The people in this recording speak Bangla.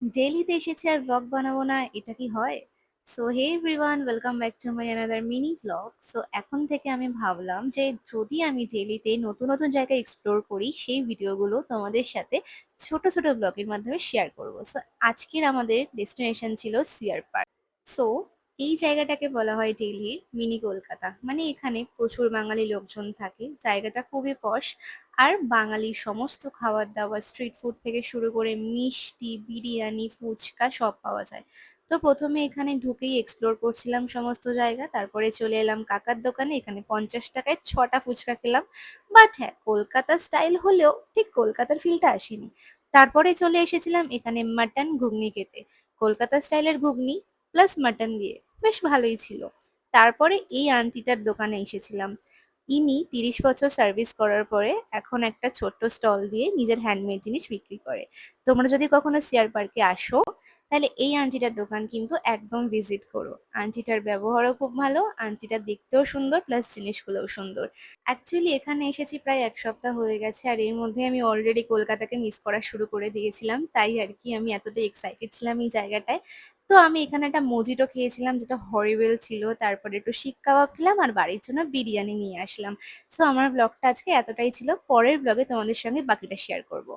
ডেইলিতে এসেছি আর ভ্লগ বানাবো না, এটা কি হয়? So hey everyone, welcome back to my another mini vlog. So এখন থেকে আমি ভাবলাম যে যদি আমি ডেইলিতে নতুন নতুন জায়গা এক্সপ্লোর করি, সেই ভিডিওগুলো তোমাদের সাথে ছোট ছোট ব্লগের মাধ্যমে শেয়ার করবো। সো আজকের আমাদের ডেস্টিনেশন ছিল সিয়ার পার্ক। সো এই জায়গাটাকে বলা হয় দিল্লির মিনি কলকাতা। মানে এখানে প্রচুর বাঙালি লোকজন থাকে, জায়গাটা খুবই পশ। আর বাঙালির সমস্ত খাবার দাবার, স্ট্রিট ফুড থেকে শুরু করে মিষ্টি, বিরিয়ানি, ফুচকা সব পাওয়া যায়। তো প্রথমে এখানে ঢুকেই এক্সপ্লোর করছিলাম সমস্ত জায়গা, তারপরে চলে এলাম কাকার দোকানে। এখানে 50 টাকায় 6টা ফুচকা খেলাম। বাট হ্যাঁ, কলকাতা স্টাইল হলেও ঠিক কলকাতার ফিলটা আসেনি। তারপরে চলে এসেছিলাম এখানে মাটন ঘুগনি খেতে। কলকাতা স্টাইলের ঘুগনি প্লাস মাটন দিয়ে, বেশ ভালোই ছিল। তারপরে এই আন্টিটার দোকানে এসেছিলাম। ইনি 30 বছর সার্ভিস করার পরে এখন একটা ছোট্ট স্টল দিয়ে নিজের হ্যান্ডমেড জিনিস বিক্রি করে। তোমরা যদি কখনো সিয়ার পার্কে আসো, তাহলে এই আন্টিটার দোকান কিন্তু একদম ভিজিট করো। আন্টিটার ব্যবহারও খুব ভালো, আন্টিটা দেখতেও সুন্দর, প্লাস জিনিসগুলোও সুন্দর। অ্যাকচুয়ালি এখানে এসেছি প্রায় 1 সপ্তাহ হয়ে গেছে, আর এর মধ্যে আমি অলরেডি কলকাতাকে মিস করা শুরু করে দিয়েছিলাম। তাই আর কি আমি এতটাই এক্সাইটেড ছিলাম এই জায়গাটায়। তো আমি এখানে একটা মজিটো খেয়েছিলাম, যেটা হরিবেল ছিল। তারপরে একটু শিক কাবাব খেলাম আর বাড়ির জন্য বিরিয়ানি নিয়ে আসলাম। সো আমার ব্লগটা আজকে এতটাই ছিল। পরের ব্লগে তোমাদের সঙ্গে বাকিটা শেয়ার করব।